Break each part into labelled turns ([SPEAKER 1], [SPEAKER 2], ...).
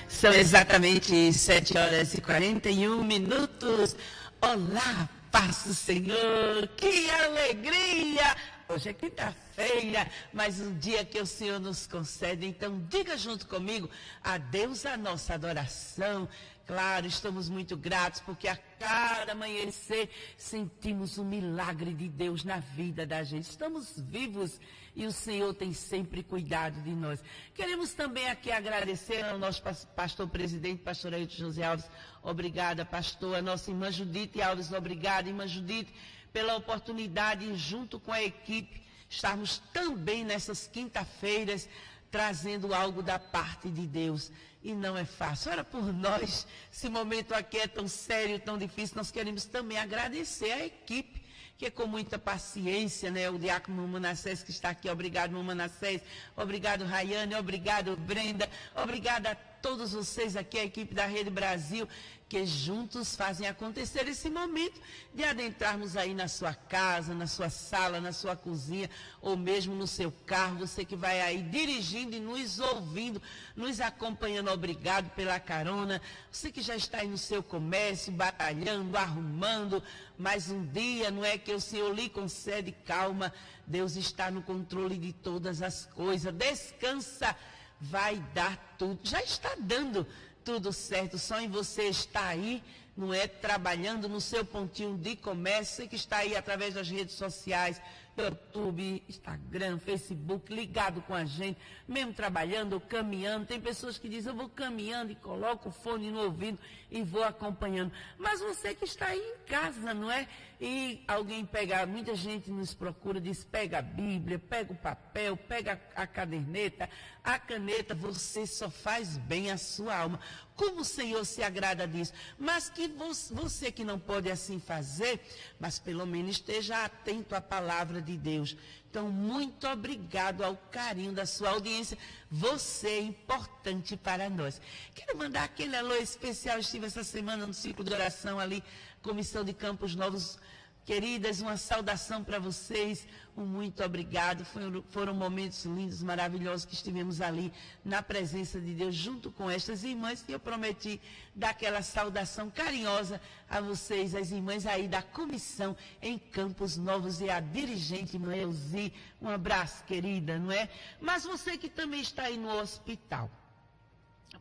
[SPEAKER 1] São exatamente 7h41. Olá, paz do Senhor, que alegria! Hoje é quinta-feira, mais um dia que o Senhor nos concede. Então, diga junto comigo, a Deus a nossa adoração. Claro, estamos muito gratos porque a cada amanhecer sentimos o milagre de Deus na vida da gente. Estamos vivos e o Senhor tem sempre cuidado de nós. Queremos também aqui agradecer ao nosso pastor presidente, pastor Ailton José Alves. Obrigada, pastor. A nossa irmã Judite Alves, obrigada, irmã Judite, pela oportunidade, junto com a equipe, estarmos também nessas quinta-feiras trazendo algo da parte de Deus. E não é fácil. Ora por nós, esse momento aqui é tão sério, tão difícil, nós queremos também agradecer a equipe, que é com muita paciência, né? O diácono Manassés que está aqui, obrigado Manassés, obrigado Rayane, obrigado Brenda, obrigado a todos vocês aqui, a equipe da Rede Brasil, que juntos fazem acontecer esse momento de adentrarmos aí na sua casa, na sua sala, na sua cozinha, ou mesmo no seu carro, você que vai aí dirigindo e nos ouvindo, nos acompanhando, obrigado pela carona, você que já está aí no seu comércio, batalhando, arrumando, mais um dia, não é que o Senhor lhe concede calma, Deus está no controle de todas as coisas, descansa, vai dar tudo, já está dando tudo certo, só em você estar aí, não é, trabalhando no seu pontinho de comércio, você que está aí através das redes sociais, YouTube, Instagram, Facebook, ligado com a gente, mesmo trabalhando ou caminhando. Tem pessoas que dizem, eu vou caminhando e coloco o fone no ouvido e vou acompanhando. Mas você que está aí em casa, não é? E alguém pega, muita gente nos procura, diz, pega a Bíblia, pega o papel, pega a caderneta, a caneta, você só faz bem à sua alma. Como o Senhor se agrada disso? Mas que você que não pode assim fazer, mas pelo menos esteja atento à palavra de Deus. Então, muito obrigado ao carinho da sua audiência. Você é importante para nós. Quero mandar aquele alô especial. Estive essa semana no ciclo de oração ali, Comissão de Campos Novos. Queridas, uma saudação para vocês, um muito obrigado. Foram momentos lindos, maravilhosos que estivemos ali na presença de Deus junto com estas irmãs. E eu prometi dar aquela saudação carinhosa a vocês, as irmãs aí da comissão em Campos Novos e a dirigente, irmã Elzi. Um abraço, querida, não é? Mas você que também está aí no hospital,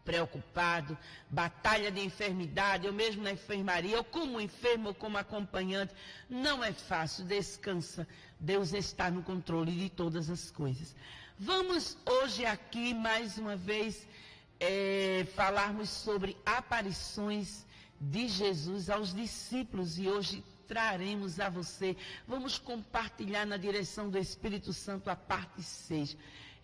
[SPEAKER 1] preocupado, batalha de enfermidade, ou mesmo na enfermaria, ou como enfermo, ou como acompanhante, não é fácil, descansa, Deus está no controle de todas as coisas. Vamos hoje aqui, mais uma vez, falarmos sobre aparições de Jesus aos discípulos, e hoje traremos a você, vamos compartilhar na direção do Espírito Santo a parte 6.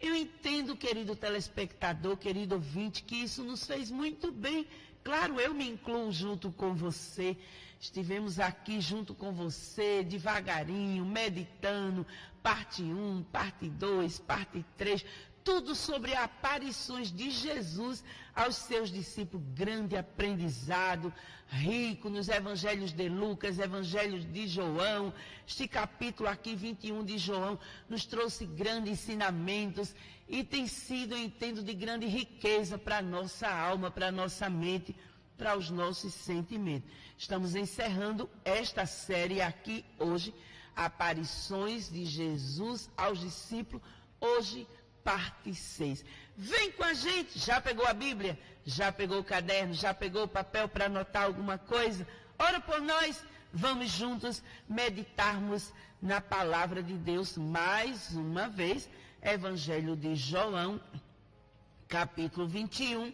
[SPEAKER 1] Eu entendo, querido telespectador, querido ouvinte, que isso nos fez muito bem. Claro, eu me incluo junto com você. Estivemos aqui junto com você, devagarinho, meditando, parte 1, parte 2, parte 3, tudo sobre aparições de Jesus aos seus discípulos. Grande aprendizado, rico nos evangelhos de Lucas, evangelhos de João. Este capítulo aqui, 21 de João, nos trouxe grandes ensinamentos e tem sido, eu entendo, de grande riqueza para a nossa alma, para a nossa mente, para os nossos sentimentos. Estamos encerrando esta série aqui hoje, aparições de Jesus aos discípulos, hoje parte 6. Vem com a gente, já pegou a Bíblia? Já pegou o caderno? Já pegou o papel para anotar alguma coisa? Ora por nós, vamos juntos meditarmos na palavra de Deus mais uma vez. Evangelho de João, capítulo 21,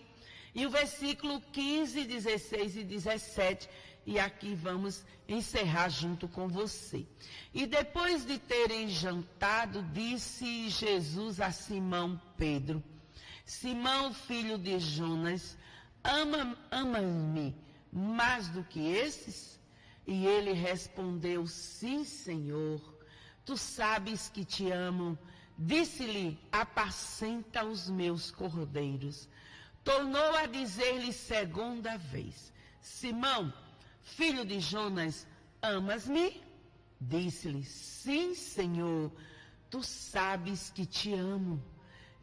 [SPEAKER 1] e o versículo 15, 16 e 17. E aqui vamos encerrar junto com você. E depois de terem jantado, disse Jesus a Simão Pedro: Simão, filho de Jonas, ama-me mais do que esses? E ele respondeu: Sim, Senhor, tu sabes que te amo. Disse-lhe: apacenta os meus cordeiros. Tornou a dizer-lhe segunda vez: Simão, filho de Jonas, amas-me? Disse-lhe: Sim, Senhor, tu sabes que te amo.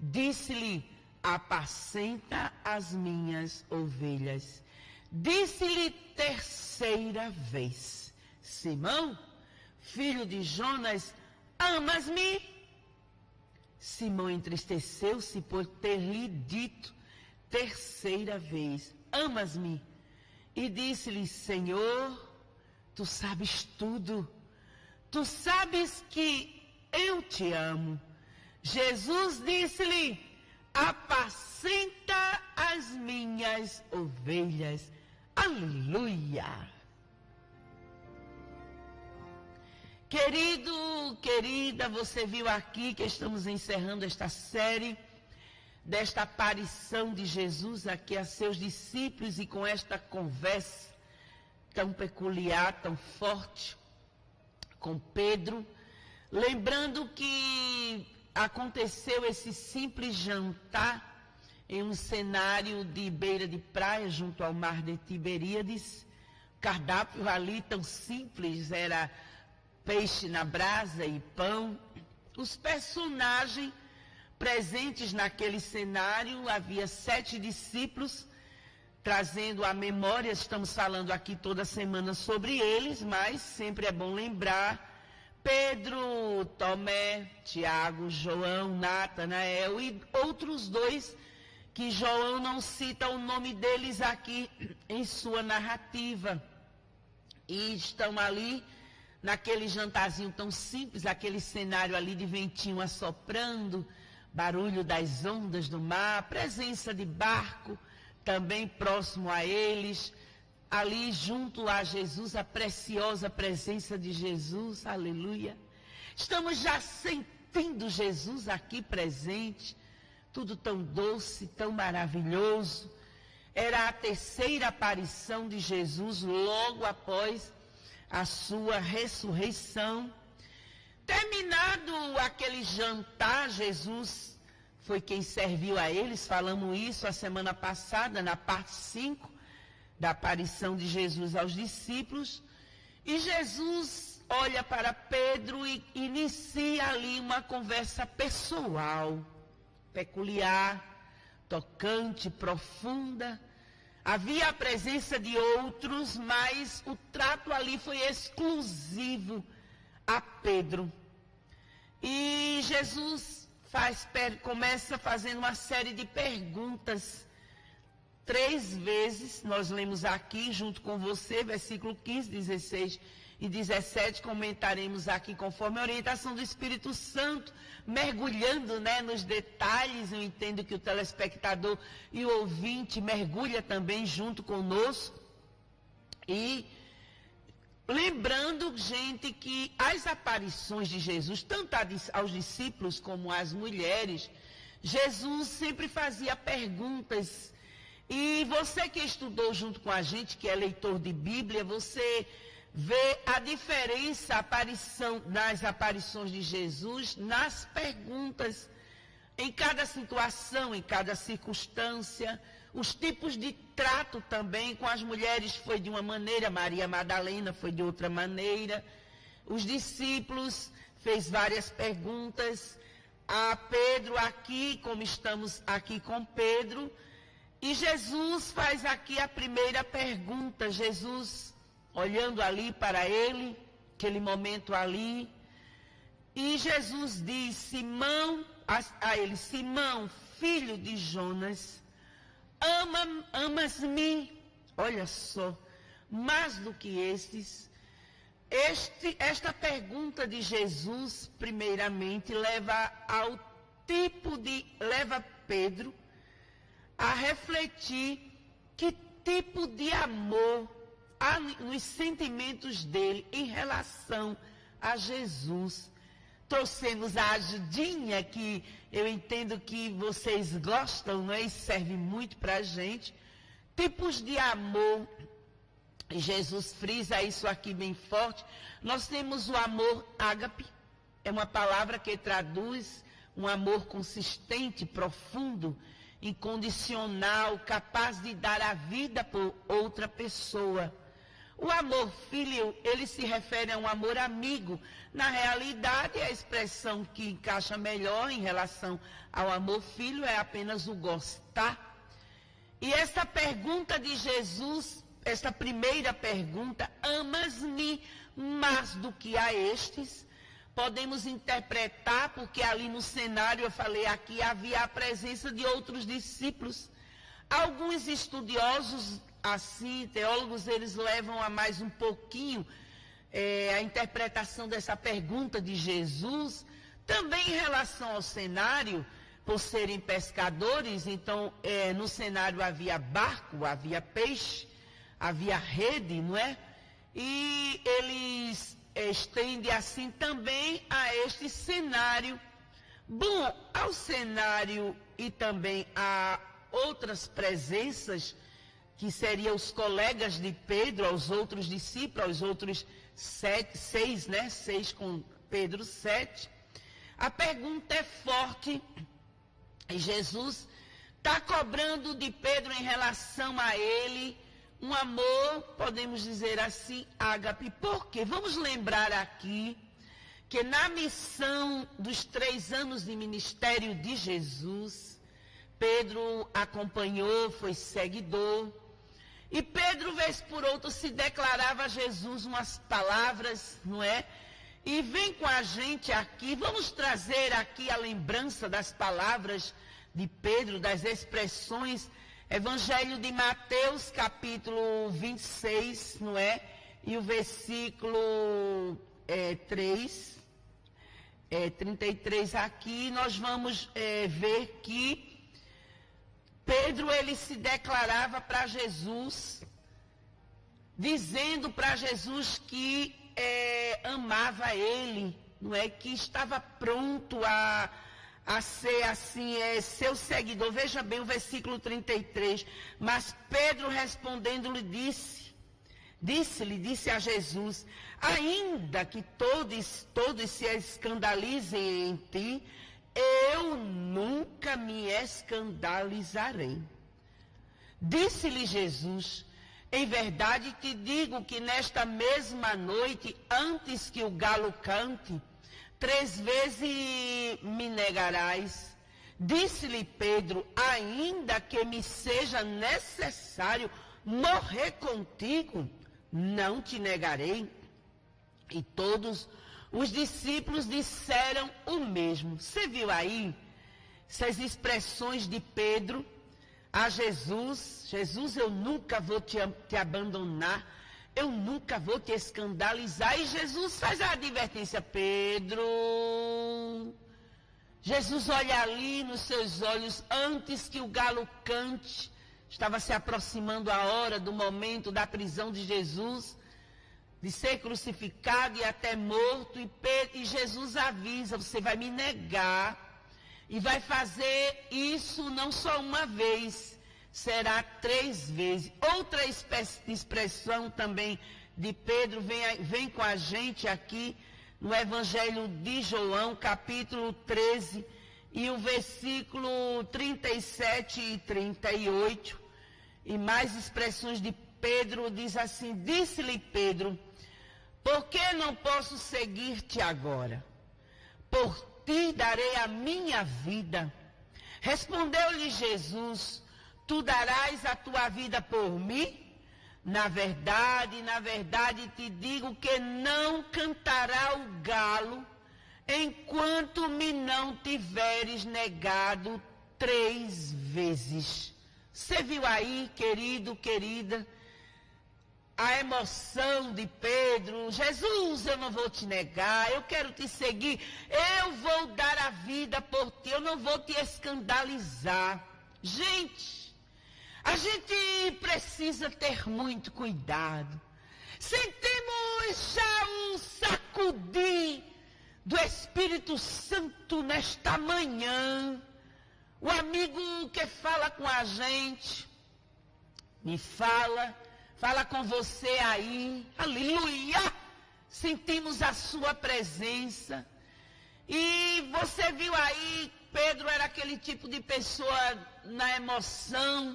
[SPEAKER 1] Disse-lhe: apacenta as minhas ovelhas. Disse-lhe terceira vez: Simão, filho de Jonas, amas-me? Simão entristeceu-se por ter lhe dito terceira vez: amas-me? E disse-lhe: Senhor, tu sabes tudo. Tu sabes que eu te amo. Jesus disse-lhe: apacenta as minhas ovelhas. Aleluia! Querido, querida, você viu aqui que estamos encerrando esta série desta aparição de Jesus aqui a seus discípulos e com esta conversa tão peculiar, tão forte com Pedro, lembrando que aconteceu esse simples jantar em um cenário de beira de praia junto ao mar de Tiberíades. O cardápio ali tão simples, era peixe na brasa e pão. Os personagens presentes naquele cenário, havia 7 discípulos, trazendo à memória, estamos falando aqui toda semana sobre eles, mas sempre é bom lembrar: Pedro, Tomé, Tiago, João, Natanael e outros 2 que João não cita o nome deles aqui em sua narrativa. E estão ali naquele jantarzinho tão simples, aquele cenário ali de ventinho assoprando, barulho das ondas do mar, presença de barco também próximo a eles, ali junto a Jesus, a preciosa presença de Jesus, aleluia. Estamos já sentindo Jesus aqui presente, tudo tão doce, tão maravilhoso. Era a terceira aparição de Jesus logo após a sua ressurreição. Terminado aquele jantar, Jesus foi quem serviu a eles. Falamos isso a semana passada, na parte 5 da aparição de Jesus aos discípulos. E Jesus olha para Pedro e inicia ali uma conversa pessoal, peculiar, tocante, profunda. Havia a presença de outros, mas o trato ali foi exclusivo a Pedro. E Jesus começa fazendo uma série de perguntas. 3 vezes, nós lemos aqui junto com você, versículo 15, 16 e 17, comentaremos aqui conforme a orientação do Espírito Santo, mergulhando, nos detalhes. Eu entendo que o telespectador e o ouvinte mergulha também junto conosco. E lembrando, gente, que as aparições de Jesus, tanto aos discípulos como às mulheres, Jesus sempre fazia perguntas. E você que estudou junto com a gente, que é leitor de Bíblia, você vê a diferença nas aparições de Jesus, nas perguntas, em cada situação, em cada circunstância. Os tipos de trato também, com as mulheres foi de uma maneira, Maria Madalena foi de outra maneira. Os discípulos fez várias perguntas a Pedro aqui, como estamos aqui com Pedro. E Jesus faz aqui a primeira pergunta. Jesus olhando ali para ele, aquele momento ali. E Jesus diz a ele: Simão, filho de Jonas, amas-me? Olha só, mais do que estes. Esta pergunta de Jesus, primeiramente, leva Pedro a refletir que tipo de amor há nos sentimentos dele em relação a Jesus. Trouxemos a ajudinha, que eu entendo que vocês gostam, e serve muito para a gente. Tipos de amor, e Jesus frisa isso aqui bem forte. Nós temos o amor ágape, é uma palavra que traduz um amor consistente, profundo, incondicional, capaz de dar a vida por outra pessoa. O amor filial, ele se refere a um amor amigo. Na realidade, a expressão que encaixa melhor em relação ao amor filho é apenas o gostar. E esta pergunta de Jesus, esta primeira pergunta, amas-me mais do que a estes? Podemos interpretar, porque ali no cenário, eu falei aqui, havia a presença de outros discípulos. Alguns estudiosos, assim, teólogos, eles levam a mais um pouquinho a interpretação dessa pergunta de Jesus. Também em relação ao cenário, por serem pescadores, então no cenário havia barco, havia peixe, havia rede, não é? E eles estendem assim também a este cenário. Bom, ao cenário e também a outras presenças, que seriam os colegas de Pedro, aos outros discípulos, aos outros seis, né? 6 com Pedro, 7. A pergunta é forte. E Jesus está cobrando de Pedro em relação a ele um amor, podemos dizer assim, ágape. Por quê? Vamos lembrar aqui que na missão dos 3 anos de ministério de Jesus, Pedro acompanhou, foi seguidor. E Pedro, vez por outra, se declarava a Jesus umas palavras, não é? E vem com a gente aqui, vamos trazer aqui a lembrança das palavras de Pedro, das expressões, Evangelho de Mateus, capítulo 26, não é? E o versículo 33 aqui, nós vamos ver que Pedro, ele se declarava para Jesus, dizendo para Jesus que amava ele, não é? Que estava pronto a ser assim, seu seguidor. Veja bem o versículo 33. Mas Pedro respondendo-lhe disse a Jesus: ainda que todos se escandalizem em ti, eu nunca me escandalizarei. Disse-lhe Jesus: em verdade te digo que nesta mesma noite, antes que o galo cante, 3 vezes me negarás. Disse-lhe Pedro: ainda que me seja necessário morrer contigo, não te negarei. E todos os discípulos disseram o mesmo. Você viu aí essas expressões de Pedro a Jesus? Jesus, eu nunca vou te abandonar, eu nunca vou te escandalizar. E Jesus faz a advertência: Pedro. Jesus olha ali nos seus olhos, antes que o galo cante. Estava se aproximando a hora do momento da prisão de Jesus, de ser crucificado e até morto. E Jesus avisa: você vai me negar. E vai fazer isso não só uma vez, será 3 vezes. Outra expressão também de Pedro vem com a gente aqui no Evangelho de João, capítulo 13, e o versículo 37 e 38. E mais expressões de Pedro, diz assim: disse-lhe Pedro: por que não posso seguir-te agora? Por ti darei a minha vida. Respondeu-lhe Jesus: tu darás a tua vida por mim? Na verdade te digo que não cantará o galo enquanto me não tiveres negado 3 vezes. Você viu aí, querido, querida, a emoção de Pedro? Jesus, eu não vou te negar, eu quero te seguir, eu vou dar a vida por ti, eu não vou te escandalizar. Gente, a gente precisa ter muito cuidado. Sentimos já um sacudir do Espírito Santo nesta manhã. O amigo que fala com a gente, me fala com você aí, aleluia, sentimos a sua presença. E você viu aí, Pedro era aquele tipo de pessoa na emoção,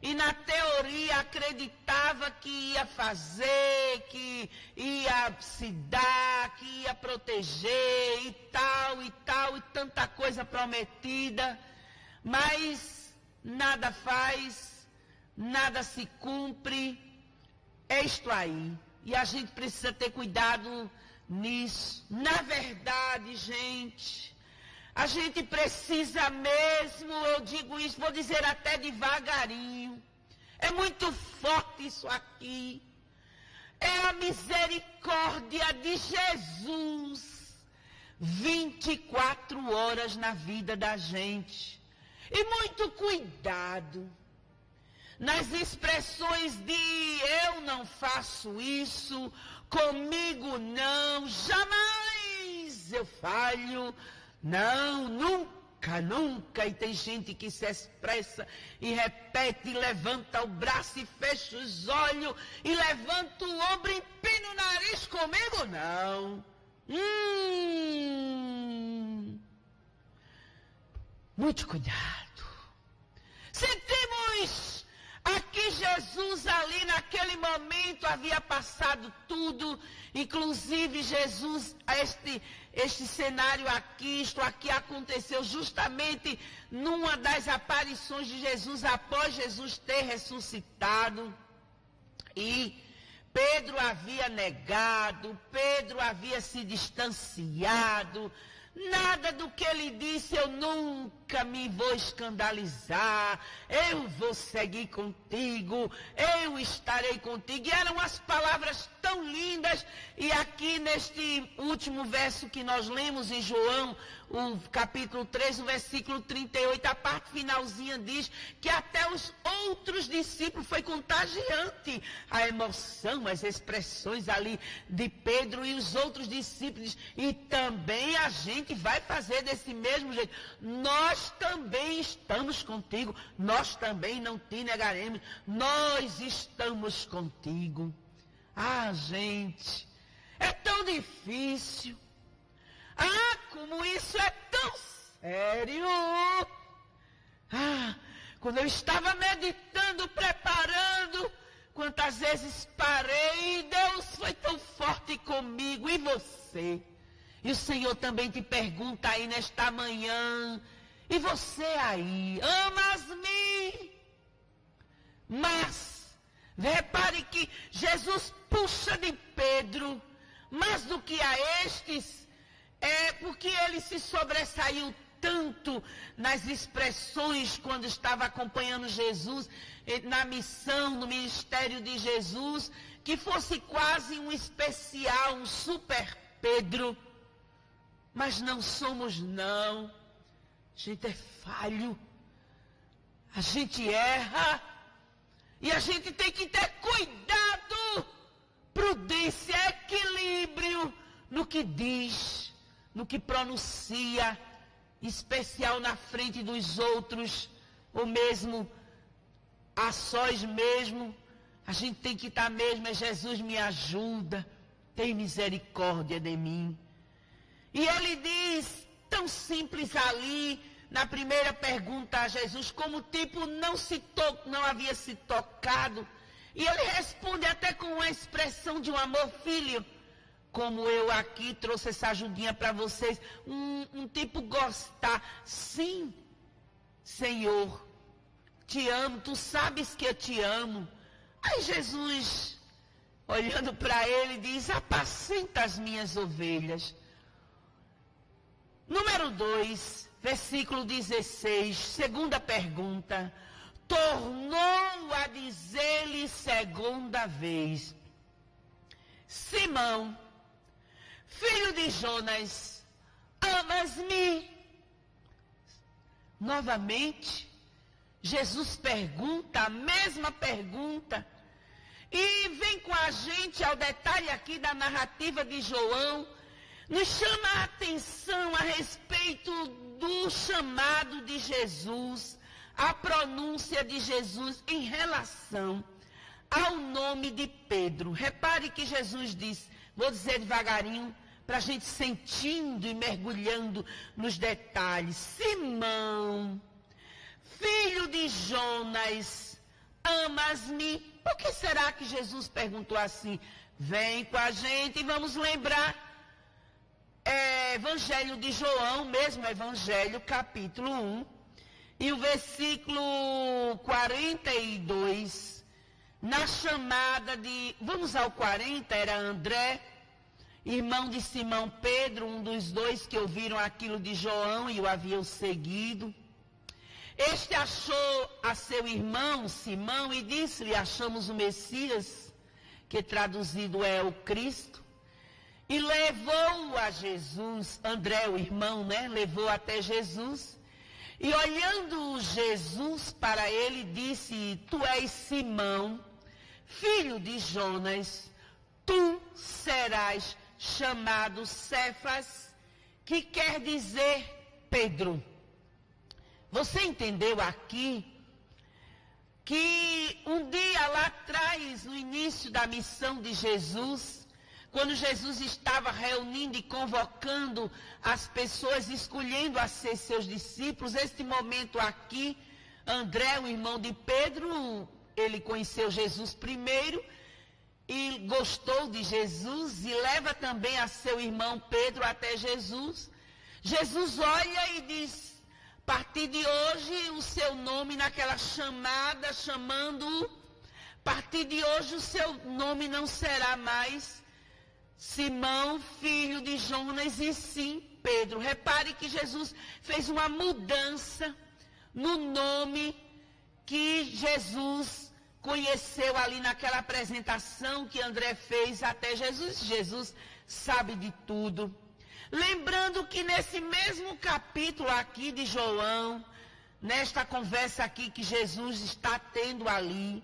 [SPEAKER 1] e na teoria maioria acreditava que ia fazer, que ia se dar, que ia proteger e tanta coisa prometida, mas nada faz, nada se cumpre. É isto aí. E a gente precisa ter cuidado nisso. Na verdade, gente, a gente precisa mesmo, eu digo isso, vou dizer até devagarinho. É muito forte isso aqui. É a misericórdia de Jesus. 24 horas na vida da gente. E muito cuidado nas expressões de eu não faço isso, comigo não, jamais eu falho. Não, nunca. E tem gente que se expressa e repete, e levanta o braço e fecha os olhos, e levanta o ombro e empina o nariz, comigo não. Muito cuidado. Sentimos aqui Jesus ali naquele momento havia passado tudo, inclusive Jesus, este cenário aqui, isto aqui aconteceu justamente numa das aparições de Jesus após Jesus ter ressuscitado. E Pedro havia negado, Pedro havia se distanciado. Nada do que ele disse, eu nunca me vou escandalizar, eu vou seguir contigo, eu estarei contigo. E eram as palavras tão lindas. E aqui neste último verso que nós lemos em João, o capítulo 3, o versículo 38, a parte finalzinha diz que até os outros discípulos foi contagiante a emoção, as expressões ali de Pedro e os outros discípulos. E também a gente vai fazer desse mesmo jeito. Nós também estamos contigo, nós também não te negaremos, nós estamos contigo. Ah, gente, é tão difícil. Ah, como isso é tão sério. Ah, quando eu estava meditando, preparando, quantas vezes parei, e Deus foi tão forte comigo. E você? E o Senhor também te pergunta aí nesta manhã, e você aí, amas-me? Mas, repare que Jesus puxa de Pedro, mais do que a estes, é porque ele se sobressaiu tanto nas expressões quando estava acompanhando Jesus, na missão, no ministério de Jesus, que fosse quase um especial, um super Pedro. Mas não somos não. A gente é falho. A gente erra. E a gente tem que ter cuidado, prudência, equilíbrio no que diz, no que pronuncia, especial na frente dos outros, ou mesmo a sós mesmo. A gente tem que estar mesmo, Jesus me ajuda, tem misericórdia de mim. E ele diz, tão simples ali, na primeira pergunta a Jesus, como tipo não havia se tocado. E ele responde até com uma expressão de um amor, filho, como eu aqui trouxe essa ajudinha para vocês, um tipo gostar. Sim, Senhor, te amo, tu sabes que eu te amo. Aí Jesus, olhando para ele, diz, apacenta as minhas ovelhas. Número 2, versículo 16, segunda pergunta. Tornou a dizer-lhe segunda vez, Simão, filho de Jonas, amas-me? Novamente, Jesus pergunta a mesma pergunta. E vem com a gente ao detalhe aqui da narrativa de João. Nos chama a atenção a respeito do chamado de Jesus, a pronúncia de Jesus em relação ao nome de Pedro. Repare que Jesus diz, vou dizer devagarinho, para a gente sentindo e mergulhando nos detalhes. Simão, filho de Jonas, amas-me? Por que será que Jesus perguntou assim? Vem com a gente e vamos lembrar. Evangelho de João, mesmo Evangelho, capítulo 1, e o versículo 42, na chamada de, vamos ao 40, era André, irmão de Simão Pedro, um dos dois que ouviram aquilo de João e o haviam seguido. Este achou a seu irmão Simão e disse-lhe, achamos o Messias, que traduzido é o Cristo. E levou-o a Jesus, André, o irmão, levou até Jesus. E olhando Jesus para ele, disse, tu és Simão, filho de Jonas, tu serás chamado Cefas, que quer dizer Pedro. Você entendeu aqui que um dia lá atrás, no início da missão de Jesus, quando Jesus estava reunindo e convocando as pessoas, escolhendo a ser seus discípulos, este momento aqui, André, o irmão de Pedro, ele conheceu Jesus primeiro e gostou de Jesus e leva também a seu irmão Pedro até Jesus. Jesus olha e diz, a partir de hoje o seu nome naquela chamada, chamando-o, a partir de hoje o seu nome não será mais Simão, filho de Jonas, e sim Pedro. Repare que Jesus fez uma mudança no nome que Jesus conheceu ali naquela apresentação que André fez até Jesus. Jesus sabe de tudo. Lembrando que nesse mesmo capítulo aqui de João, nesta conversa aqui que Jesus está tendo ali,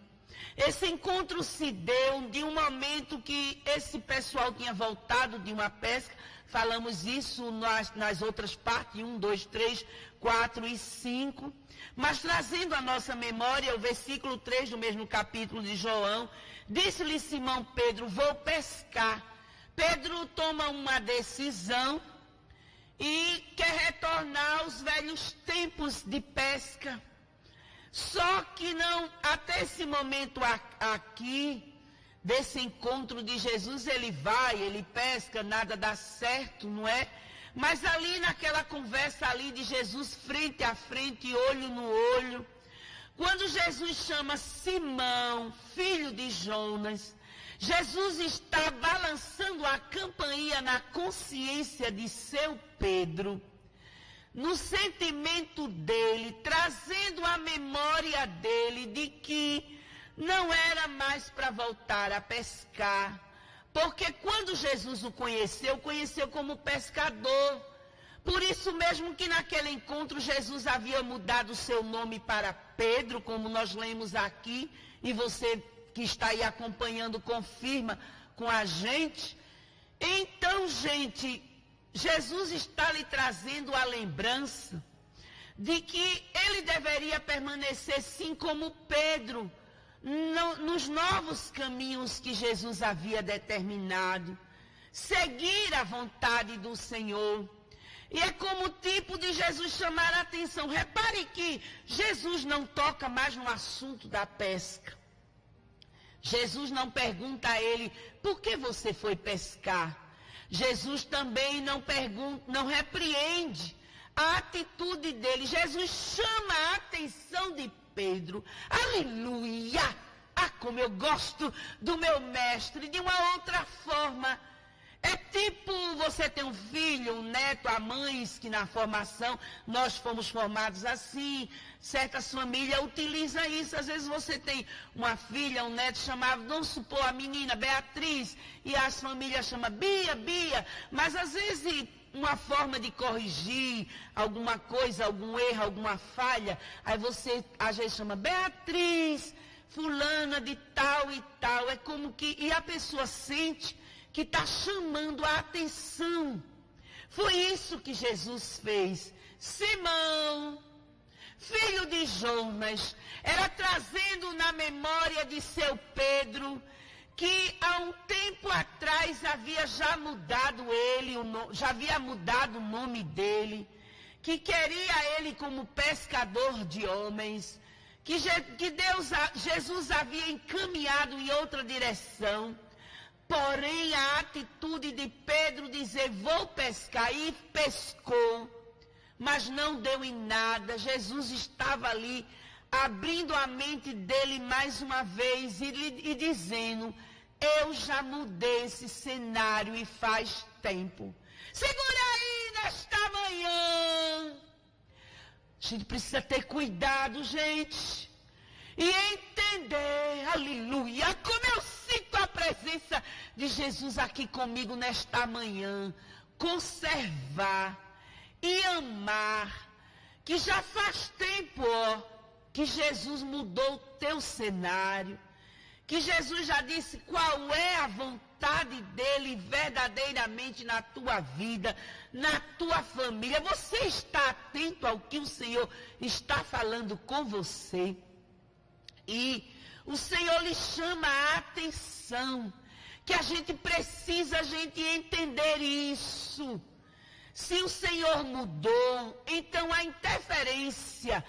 [SPEAKER 1] esse encontro se deu de um momento que esse pessoal tinha voltado de uma pesca. Falamos isso nas outras partes, 1, 2, 3, 4 e 5. Mas trazendo à nossa memória o versículo 3 do mesmo capítulo de João, disse-lhe Simão Pedro, vou pescar. Pedro toma uma decisão e quer retornar aos velhos tempos de pesca. Só que não, até esse momento aqui, desse encontro de Jesus, ele vai, ele pesca, nada dá certo, não é? Mas ali naquela conversa ali de Jesus frente a frente, olho no olho, quando Jesus chama Simão, filho de Jonas, Jesus está balançando a campainha na consciência de seu Pedro, no sentimento dele, trazendo a memória dele de que não era mais para voltar a pescar. Porque quando Jesus o conheceu como pescador. Por isso mesmo que naquele encontro Jesus havia mudado o seu nome para Pedro, como nós lemos aqui, e você que está aí acompanhando confirma com a gente. Então, gente, Jesus está lhe trazendo a lembrança de que ele deveria permanecer sim como Pedro, nos novos caminhos que Jesus havia determinado, seguir a vontade do Senhor. E é como tipo de Jesus chamar a atenção. Repare que Jesus não toca mais no assunto da pesca. Jesus não pergunta a ele, por que você foi pescar? Jesus também não repreende a atitude dele. Jesus chama a atenção de Pedro. Aleluia! Ah, como eu gosto do meu mestre, de uma outra forma. É tipo você ter um filho, um neto, há mães que na formação, nós fomos formados assim, certas famílias utilizam isso. Às vezes você tem uma filha, um neto chamado, vamos supor, a menina Beatriz, e as famílias chamam Bia, mas às vezes uma forma de corrigir alguma coisa, algum erro, alguma falha, aí você às vezes chama Beatriz, fulana de tal e tal, é como que, e a pessoa sente que está chamando a atenção. Foi isso que Jesus fez. Simão, filho de Jonas, era trazendo na memória de seu Pedro, que há um tempo atrás havia já mudado já havia mudado o nome dele, que queria ele como pescador de homens, que Jesus havia encaminhado em outra direção. Porém, a atitude de Pedro dizer, vou pescar, e pescou, mas não deu em nada. Jesus estava ali, abrindo a mente dele mais uma vez e dizendo, eu já mudei esse cenário e faz tempo. Segura aí nesta manhã. A gente precisa ter cuidado, gente, e entender, aleluia, como eu sinto a presença de Jesus aqui comigo nesta manhã. Conservar e amar, que já faz tempo, que Jesus mudou o teu cenário, que Jesus já disse qual é a vontade dele verdadeiramente na tua vida, na tua família. Você está atento ao que o Senhor está falando com você? E o Senhor lhe chama a atenção, que a gente precisa entender isso. Se o Senhor mudou, então a interferência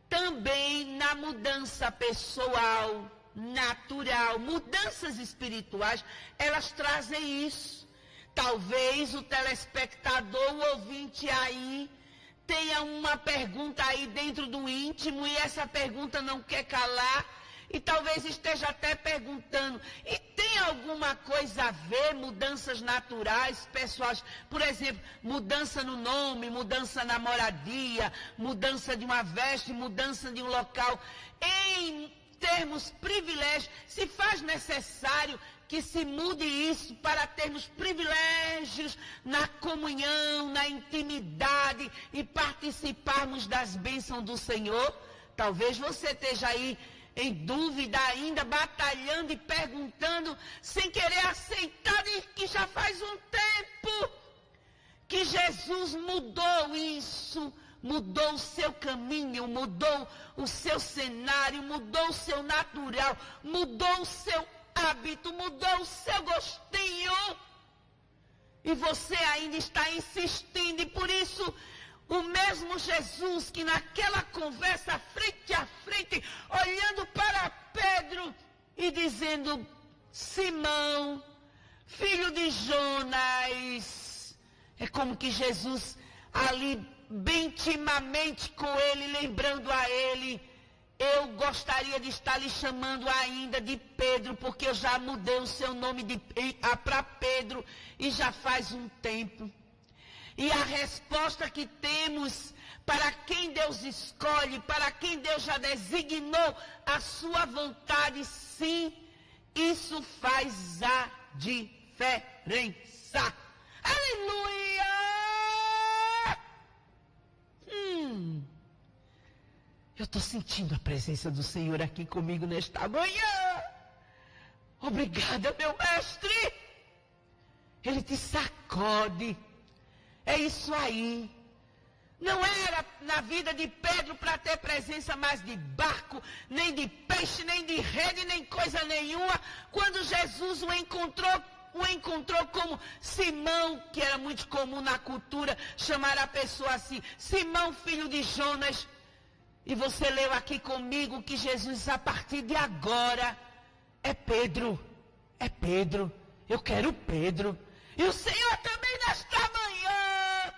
[SPEAKER 1] também na mudança pessoal, natural, mudanças espirituais, elas trazem isso. Talvez o telespectador, o ouvinte aí, tenha uma pergunta aí dentro do íntimo e essa pergunta não quer calar. E talvez esteja até perguntando, e tem alguma coisa a ver, mudanças naturais, pessoais, por exemplo, mudança no nome, mudança na moradia, mudança de uma veste, mudança de um local, em termos privilégios, se faz necessário que se mude isso para termos privilégios na comunhão, na intimidade e participarmos das bênçãos do Senhor? Talvez você esteja aí em dúvida ainda, batalhando e perguntando, sem querer aceitar que já faz um tempo que Jesus mudou isso, mudou o seu caminho, mudou o seu cenário, mudou o seu natural, mudou o seu hábito, mudou o seu gostinho. E você ainda está insistindo, e por isso o mesmo Jesus que naquela conversa frente a frente, olhando para Pedro e dizendo, Simão, filho de Jonas, é como que Jesus ali bem intimamente com ele, lembrando a ele, eu gostaria de estar lhe chamando ainda de Pedro, porque eu já mudei o seu nome para Pedro e já faz um tempo. E a resposta que temos para quem Deus escolhe, para quem Deus já designou a sua vontade, sim, isso faz a diferença. Aleluia! Eu estou sentindo a presença do Senhor aqui comigo nesta manhã. Obrigada, meu mestre. Ele te sacode. É isso aí. Não era na vida de Pedro para ter presença mais de barco, nem de peixe, nem de rede, nem coisa nenhuma. Quando Jesus o encontrou como Simão, que era muito comum na cultura, chamar a pessoa assim, Simão, filho de Jonas. E você leu aqui comigo que Jesus, a partir de agora, é Pedro. É Pedro. Eu quero Pedro. E o Senhor também nesta manhã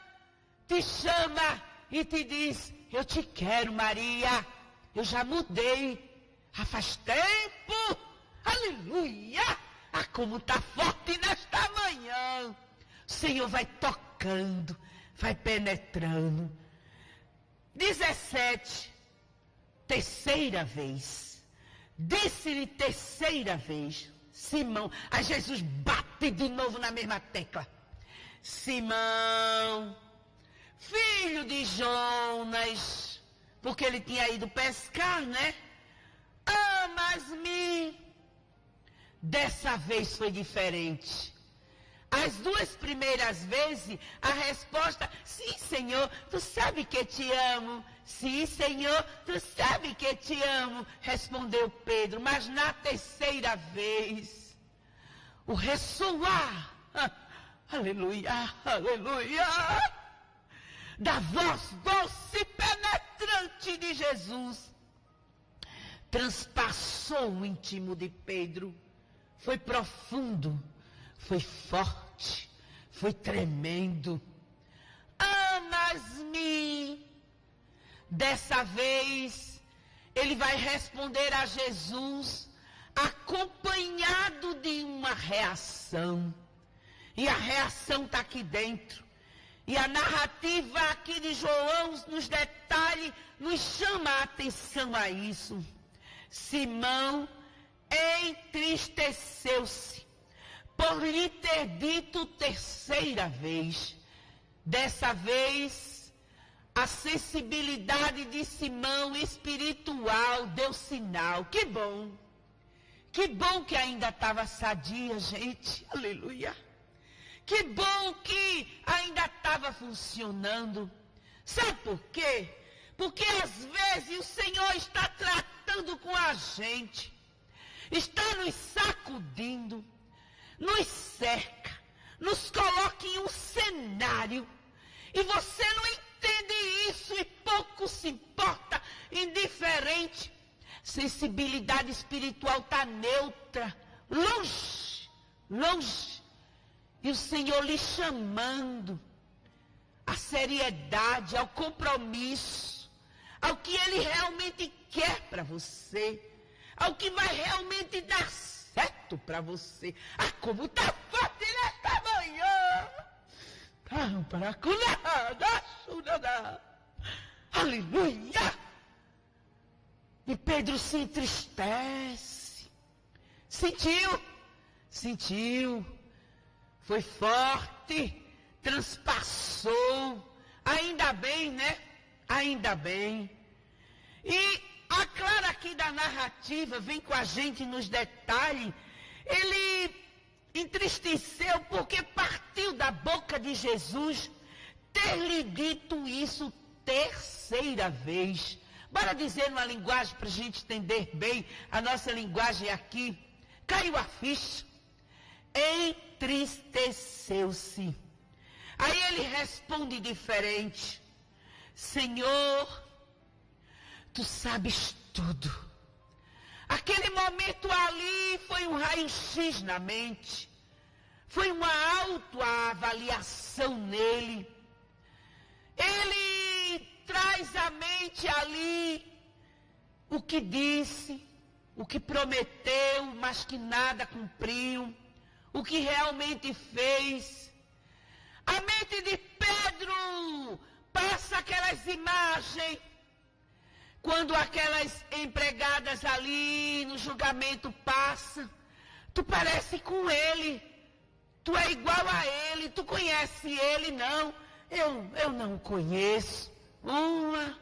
[SPEAKER 1] te chama e te diz, eu te quero, Maria. Eu já mudei. Já faz tempo. Aleluia. Ah, como está forte nesta manhã. O Senhor vai tocando, vai penetrando. 17. Terceira vez. Disse-lhe terceira vez. Simão. Aí Jesus bate de novo na mesma tecla. Simão, filho de Jonas. Porque ele tinha ido pescar, né? Amas-me. Dessa vez foi diferente. As duas primeiras vezes, a resposta, sim, Senhor, tu sabe que te amo. Sim, Senhor, tu sabe que te amo, respondeu Pedro. Mas na terceira vez, o ressoar, aleluia, aleluia, da voz doce e penetrante de Jesus, transpassou o íntimo de Pedro. Foi profundo, foi forte, foi tremendo. Amas-me? Dessa vez, ele vai responder a Jesus acompanhado de uma reação. E a reação está aqui dentro. E a narrativa aqui de João, nos detalhes, nos chama a atenção a isso. Simão entristeceu-se por lhe ter dito terceira vez. Dessa vez, a sensibilidade de Simão espiritual deu sinal. Que bom! Que bom que ainda estava sadia, gente. Aleluia! Que bom que ainda estava funcionando. Sabe por quê? Porque às vezes o Senhor está tratando com a gente. Está nos sacudindo, nos cerca, nos coloca em um cenário. E você não entende isso e pouco se importa, indiferente. Sensibilidade espiritual está neutra, longe, longe. E o Senhor lhe chamando à seriedade, ao compromisso, ao que Ele realmente quer para você, ao que vai realmente dar certo para você. Ah, como está forte nesta manhã! Aleluia! E Pedro se entristece. Sentiu. Foi forte, transpassou. Ainda bem, né? Ainda bem. E a Clara aqui da narrativa, vem com a gente nos detalhes. Ele entristeceu porque partiu da boca de Jesus ter lhe dito isso terceira vez. Bora dizer uma linguagem para a gente entender bem a nossa linguagem aqui. Caiu a ficha. Entristeceu-se. Aí ele responde diferente. Senhor, tu sabes tudo. Aquele momento ali foi um raio-x na mente. Foi uma autoavaliação nele. Ele traz à mente ali o que disse, o que prometeu, mas que nada cumpriu. O que realmente fez. A mente de Pedro passa aquelas imagens. Quando aquelas empregadas ali no julgamento passam, tu parece com ele. Tu é igual a ele. Tu conhece ele? Não. Eu não conheço. 1,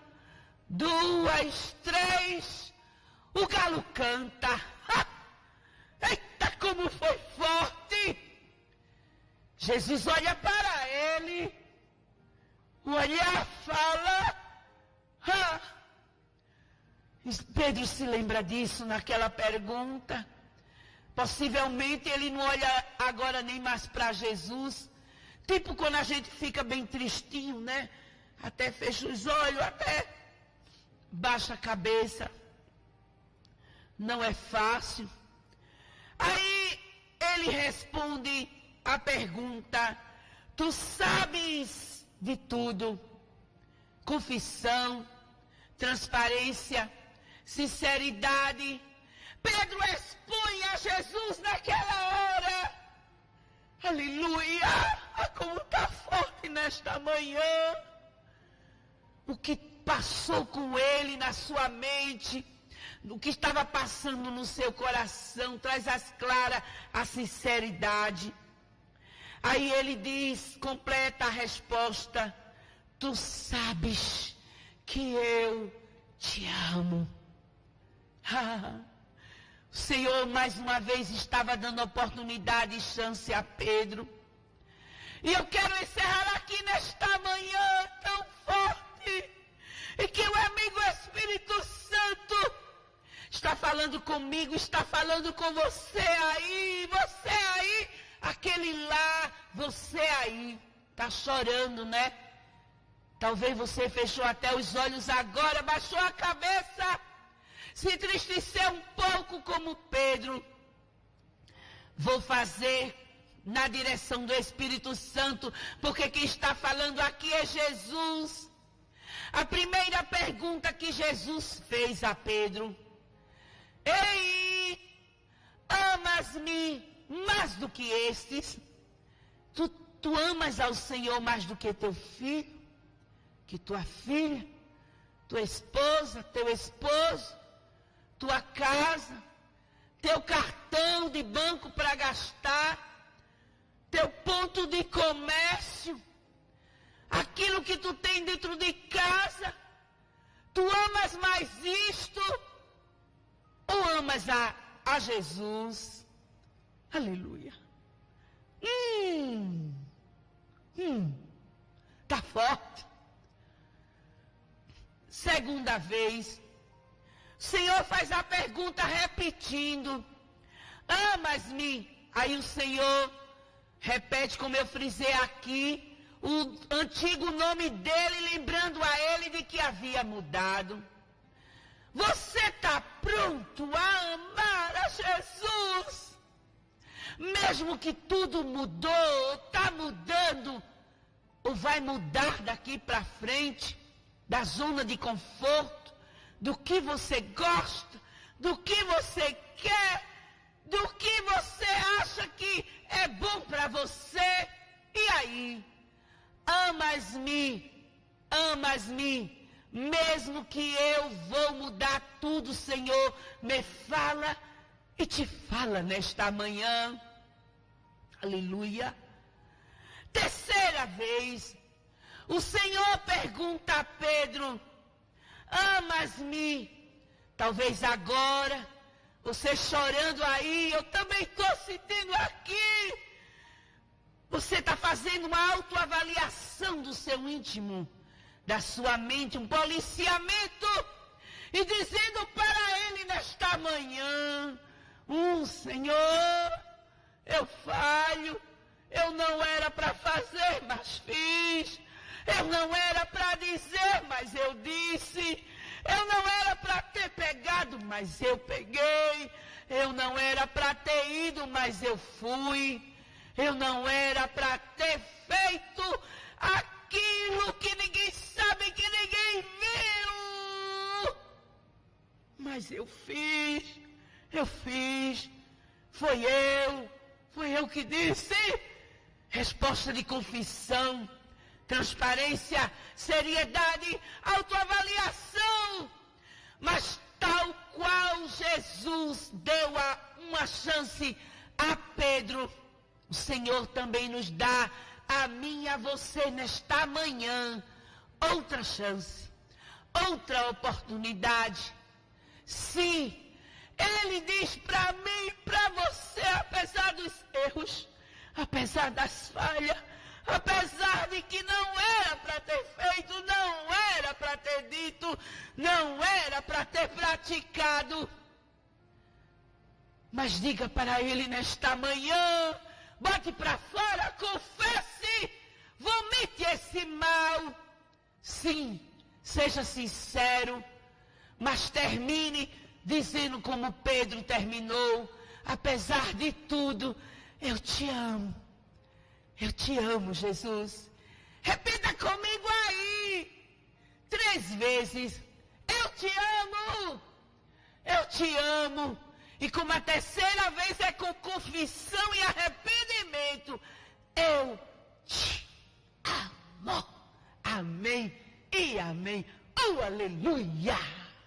[SPEAKER 1] 2, 3. O galo canta. Eita, como foi forte! Jesus olha para ele, olha, fala. Pedro se lembra disso naquela pergunta. Possivelmente ele não olha agora nem mais para Jesus. Tipo quando a gente fica bem tristinho, né? Até fecha os olhos, até baixa a cabeça. Não é fácil. Aí ele responde a pergunta: tu sabes de tudo. Confissão, transparência, sinceridade. Pedro expõe a Jesus naquela hora. Aleluia! Ah, como está forte nesta manhã. O que passou com ele na sua mente, o que estava passando no seu coração, traz às claras a sinceridade. Aí ele diz, completa a resposta: tu sabes que eu te amo. O Senhor mais uma vez estava dando oportunidade e chance a Pedro. E eu quero encerrar aqui nesta manhã tão forte, e que o amigo Espírito Santo está falando comigo, está falando com você aí, aquele lá, você aí, está chorando, né? Talvez você fechou até os olhos agora, baixou a cabeça. se entristecer um pouco como Pedro, vou fazer na direção do Espírito Santo, porque quem está falando aqui é Jesus. A primeira pergunta que Jesus fez a Pedro: ei, amas-me mais do que estes? Tu amas ao Senhor mais do que teu filho, que tua filha, tua esposa, teu esposo, tua casa, teu cartão de banco para gastar, teu ponto de comércio, aquilo que tu tem dentro de casa? Tu amas mais isto ou amas a Jesus? Aleluia. Tá forte. Segunda vez, o Senhor faz a pergunta repetindo: amas-me? Aí o Senhor repete, como eu frisei aqui, o antigo nome dele, lembrando a ele de que havia mudado. Você está pronto a amar a Jesus? Mesmo que tudo mudou, está mudando, ou vai mudar daqui para frente, da zona de conforto, do que você gosta, do que você quer, do que você acha que é bom para você. E aí? Amas-me, amas-me, mesmo que eu vou mudar tudo, Senhor, me fala e te fala nesta manhã. Aleluia. Terceira vez, o Senhor pergunta a Pedro: amas-me? Talvez agora, você chorando aí, eu também estou sentindo aqui. Você está fazendo uma autoavaliação do seu íntimo, da sua mente, um policiamento, e dizendo para ele nesta manhã: Senhor, eu falho, eu não era para fazer, mas fiz. Eu não era para dizer, mas eu disse. Eu não era para ter pegado, mas eu peguei. Eu não era para ter ido, mas eu fui. Eu não era para ter feito aquilo que ninguém sabe, que ninguém viu. Mas eu fiz. Foi eu que disse. Resposta de confissão, transparência, seriedade, autoavaliação. Mas tal qual Jesus deu uma chance a Pedro, o Senhor também nos dá a mim e a você nesta manhã outra chance, outra oportunidade. Sim, Ele diz para mim e para você, apesar dos erros, apesar das falhas, apesar de que não era para ter feito, não era para ter dito, não era para ter praticado. Mas diga para Ele nesta manhã, bote para fora, confesse, vomite esse mal. Sim, seja sincero, mas termine dizendo como Pedro terminou: apesar de tudo, eu te amo. Eu te amo, Jesus. Repita comigo aí 3 vezes: eu te amo. Eu te amo. E como a terceira vez é com confissão e arrependimento: eu te amo. Amém e amém. Oh, aleluia.